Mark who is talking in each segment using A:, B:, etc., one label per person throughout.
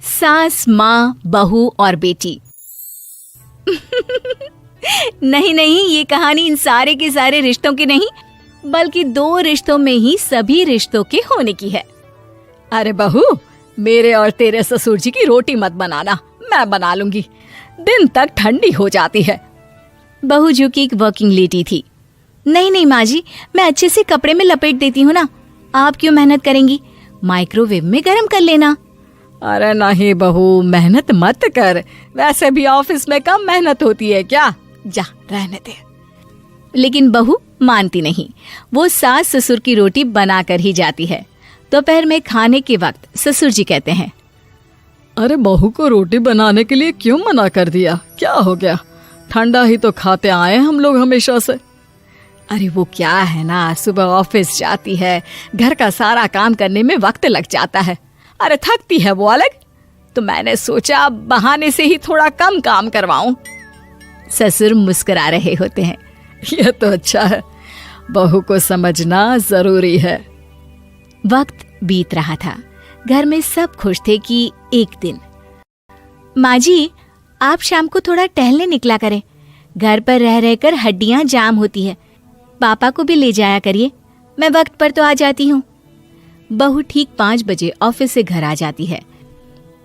A: सास, माँ, बहू और बेटी। नहीं नहीं, ये कहानी इन सारे के सारे रिश्तों की नहीं, बल्कि दो रिश्तों में ही सभी रिश्तों के होने की है। अरे बहू, मेरे और तेरे ससुर जी की रोटी मत बनाना, मैं बना लूंगी, दिन तक ठंडी हो जाती है। बहू जो कि एक वर्किंग लेडी थी। नहीं नहीं माँ जी, मैं अच्छे से कपड़े में लपेट देती हूँ ना, आप क्यों मेहनत करेंगी, माइक्रोवेव में गर्म कर लेना। अरे नहीं बहू, मेहनत मत कर, वैसे भी ऑफिस में कम मेहनत होती है क्या, जा रहने दे। लेकिन बहू मानती नहीं, वो सास ससुर की रोटी बना कर ही जाती है। दोपहर में खाने के वक्त ससुर जी कहते हैं,
B: अरे बहू को रोटी बनाने के लिए क्यों मना कर दिया, क्या हो गया, ठंडा ही तो खाते आए हम लोग हमेशा से।
A: अरे वो क्या है ना, सुबह ऑफिस जाती है, घर का सारा काम करने में वक्त लग जाता है, अरे थकती है वो अलग, तो मैंने सोचा बहाने से ही थोड़ा कम काम करवाऊं। ससुर मुस्कुरा रहे होते हैं।
B: यह तो अच्छा है, बहू को समझना जरूरी है।
A: वक्त बीत रहा था, घर में सब खुश थे कि एक दिन, माँ जी आप शाम को थोड़ा टहलने निकला करें, घर पर रह रहकर हड्डियां जाम होती है, पापा को भी ले जाया करिए, मैं वक्त पर तो आ जाती हूँ। बहू ठीक 5 बजे ऑफिस से घर आ जाती है।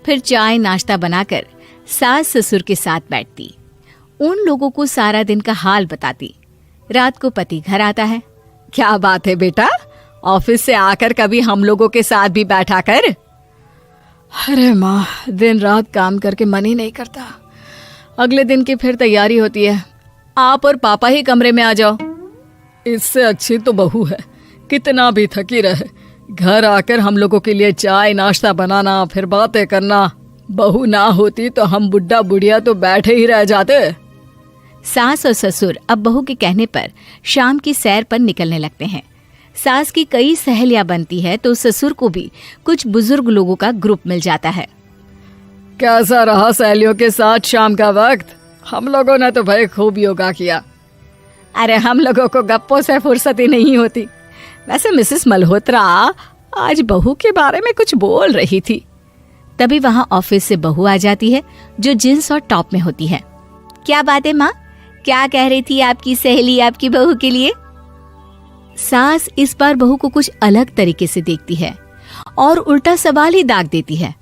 A: फिर चाय नाश्ता बनाकर सास ससुर के साथ बैठती, उन लोगों को सारा दिन का हाल बताती। रात को पति घर आता है।
B: क्या बात है बेटा, ऑफिस से आकर कभी हम लोगों के साथ भी बैठा कर। अरे माँ, दिन रात काम करके मन ही नहीं करता, अगले दिन की फिर तैयारी होती है, आप और पापा ही कमरे में आ जाओ। इससे अच्छी तो बहू है, कितना भी थकी रहे, घर आकर हम लोगों के लिए चाय नाश्ता बनाना, फिर बातें करना। बहू ना होती तो हम बुढ़ा बुढ़िया तो बैठे ही रह जाते।
A: सास और ससुर अब बहू के कहने पर शाम की सैर पर निकलने लगते हैं। सास की कई सहेलियां बनती है तो ससुर को भी कुछ बुजुर्ग लोगों का ग्रुप मिल जाता है।
B: कैसा रहा सहेलियों के साथ शाम का वक्त? हम लोगों ने तो भाई खूब योगा किया।
A: अरे हम लोगों को गप्पों से फुर्सत ही नहीं होती। वैसे मिसेस मल्होत्रा आज बहू के बारे में कुछ बोल रही थी। तभी वहां ऑफिस से बहू आ जाती है जो जींस और टॉप में होती है। क्या बात है माँ, क्या कह रही थी आपकी सहेली आपकी बहू के लिए? सास इस बार बहू को कुछ अलग तरीके से देखती है और उल्टा सवाल ही दाग देती है।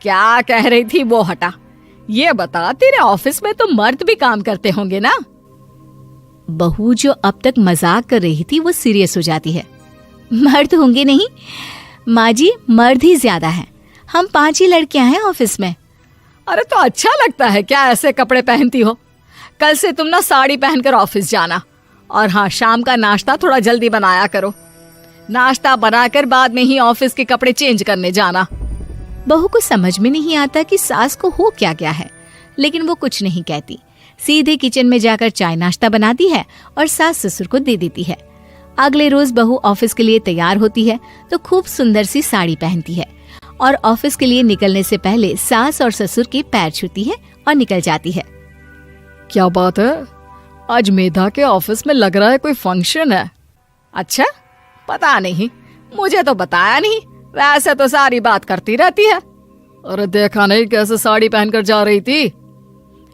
B: क्या कह रही थी वो हटा, ये बता, तेरे ऑफिस में तो मर्द भी काम करते होंगे ना?
A: बहू जो अब तक मजाक कर रही थी वो सीरियस हो जाती है। मर्द होंगे नहीं माँ जी, मर्द ही ज्यादा है, हम 5 ही लड़कियां हैं ऑफिस में।
B: अरे तो अच्छा लगता है क्या ऐसे कपड़े पहनती हो? कल से तुम ना साड़ी पहनकर ऑफिस जाना, और हाँ, शाम का नाश्ता थोड़ा जल्दी बनाया करो, नाश्ता बनाकर बाद में ही ऑफिस के कपड़े चेंज करने जाना।
A: बहू को समझ में नहीं आता कि सास को हो क्या गया है, लेकिन वो कुछ नहीं कहती, सीधे किचन में जाकर चाय नाश्ता बनाती है और सास ससुर को दे देती है। अगले रोज बहू ऑफिस के लिए तैयार होती है तो खूब सुंदर सी साड़ी पहनती है और ऑफिस के लिए निकलने से पहले सास और ससुर के पैर छूती है और निकल जाती है।
B: क्या बात है, आज मेधा के ऑफिस में लग रहा है कोई फंक्शन है। अच्छा, पता नहीं, मुझे तो बताया नहीं, वैसे तो सारी बात करती रहती है। अरे देखा नहीं कैसे साड़ी पहनकर जा रही थी?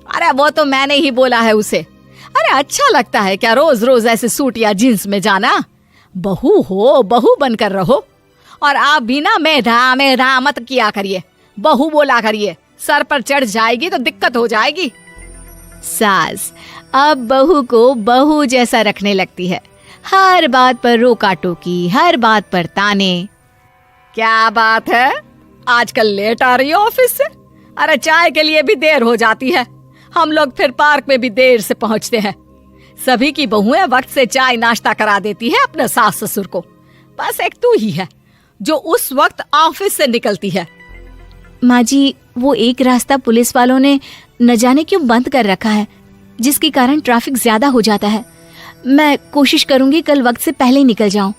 A: अरे वो तो मैंने ही बोला है उसे। अरे अच्छा लगता है क्या रोज रोज ऐसे सूट या जींस में जाना? बहू हो, बहू बनकर रहो, और आप भी ना मेधा मेधा मत किया करिए, बहू बोला करिए, सर पर चढ़ जाएगी तो दिक्कत हो जाएगी। सास अब बहू को बहू जैसा रखने लगती है, हर बात पर रोका टोकी, हर बात पर ताने।
B: क्या बात है, आजकल लेट आ रही है ऑफिस से? अरे चाय के लिए भी देर हो जाती है, हम लोग फिर पार्क में भी देर से पहुंचते हैं। सभी की बहुएं वक्त से चाय नाश्ता करा देती है अपने सास ससुर को, बस एक तू ही है जो उस वक्त ऑफिस से निकलती है।
A: माँ जी, वो एक रास्ता पुलिस वालों ने न जाने क्यों बंद कर रखा है, जिसके कारण ट्रैफिक ज्यादा हो जाता है। मैं कोशिश करूंगी कल वक्त से पहले निकल जाऊं।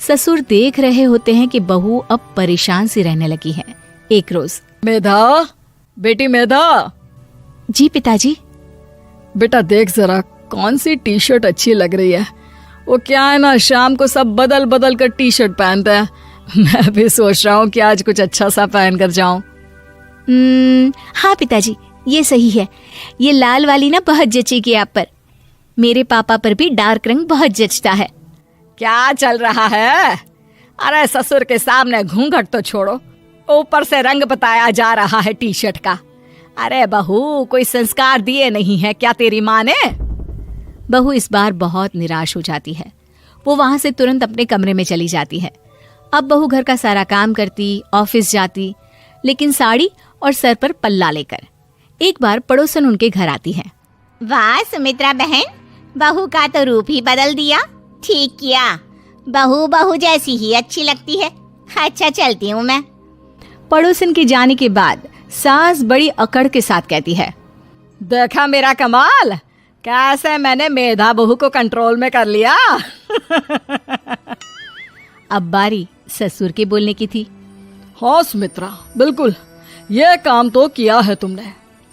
A: ससुर देख रहे होते हैं कि बहू अब परेशान सी रहने लगी है। एक रोज,
B: मेधा, बेटी मेधा।
A: जी पिताजी।
B: बेटा देख जरा कौन सी टी शर्ट अच्छी लग रही है। वो क्या है ना, शाम को सब बदल बदल कर टी शर्ट पहनते हैं, मैं भी सोच रहा हूँ कि आज कुछ अच्छा सा पहन कर जाऊं।
A: हाँ पिताजी, ये सही है। ये लाल वाली ना बहुत जचेगी आप पर। मेरे पापा पर भी डार्क रंग बहुत जचता है।
B: क्या चल रहा है? अरे ससुर के सामने घूंघट तो छोड़ो, ऊपर से रंग बताया जा रहा है टी शर्ट का। अरे बहू, कोई संस्कार दिए नहीं है क्या तेरी माँ ने?
A: बहू इस बार बहुत निराश हो जाती है। वो वहां से तुरंत अपने कमरे में चली जाती है। अब बहू घर का सारा काम करती, ऑफिस जाती, लेकिन साड़ी और सर पर पल्ला लेकर। एक बार पड़ोसन उनके घर आती है।
C: वाह सुमित्रा बहन, बहू का तो रूप ही बदल दिया। ठीक किया, बहू बहू जैसी ही अच्छी लगती है। अच्छा चलती हूँ मैं।
A: पड़ोसन के जाने के बाद सास बड़ी अकड़ के साथ कहती है,
B: देखा मेरा कमाल, कैसे मैंने मेधा बहू को कंट्रोल में कर लिया।
A: अब बारी ससुर के बोलने की थी।
B: हाँ सुमित्रा, बिल्कुल ये काम तो किया है तुमने,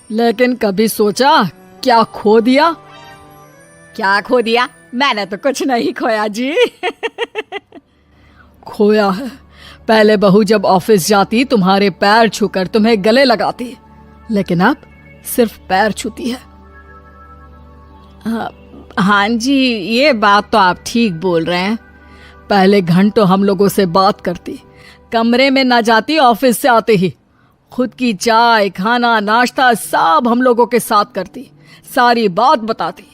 B: लेकिन कभी सोचा क्या खो दिया? क्या खो दिया? मैंने तो कुछ नहीं खोया जी। खोया है, पहले बहू जब ऑफिस जाती तुम्हारे पैर छूकर तुम्हें गले लगाती, लेकिन अब सिर्फ पैर छूती है। हाँ जी, ये बात तो आप ठीक बोल रहे हैं। पहले घंटों हम लोगों से बात करती, कमरे में ना जाती, ऑफिस से आते ही खुद की चाय, खाना, नाश्ता सब हम लोगों के साथ करती, सारी बात बताती।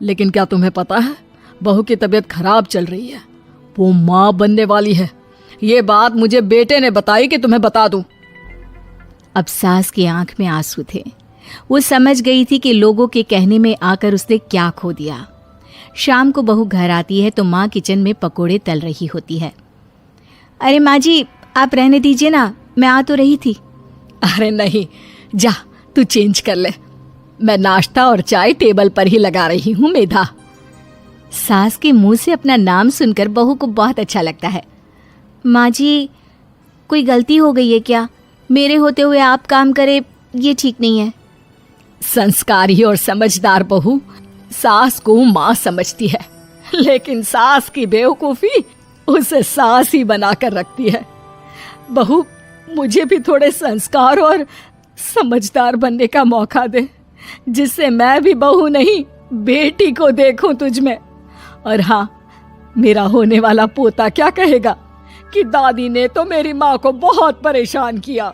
B: लेकिन क्या तुम्हें पता है, बहू की तबीयत खराब चल रही है, वो माँ बनने वाली है। ये बात मुझे बेटे ने बताई कि तुम्हें बता दूं।
A: अब सास की आंख में आंसू थे। वो समझ गई थी कि लोगों के कहने में आकर उसने क्या खो दिया। शाम को बहू घर आती है तो माँ किचन में पकोड़े तल रही होती है। अरे माँ जी, आप रहने दीजिए ना, मैं आ तो रही थी।
B: अरे नहीं, जा तू चेंज कर ले, मैं नाश्ता और चाय टेबल पर ही लगा रही हूँ मेधा।
A: सास के मुंह से अपना नाम सुनकर बहू को बहुत अच्छा लगता है। माँ जी, कोई गलती हो गई है क्या? मेरे होते हुए आप काम करे, ये ठीक नहीं है।
B: संस्कारी और समझदार बहू सास को माँ समझती है, लेकिन सास की बेवकूफी उसे सास ही बनाकर रखती है। बहू, मुझे भी थोड़े संस्कार और समझदार बनने का मौका दे, जिससे मैं भी बहू नहीं बेटी को देखूं तुझ में। और हाँ, मेरा होने वाला पोता क्या कहेगा कि दादी ने तो मेरी माँ को बहुत परेशान किया।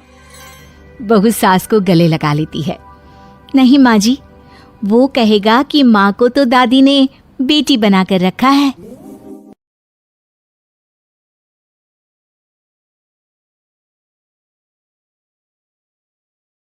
A: बहू सास को गले लगा लेती है। नहीं माँ जी, वो कहेगा कि माँ को तो दादी ने बेटी बनाकर रखा है।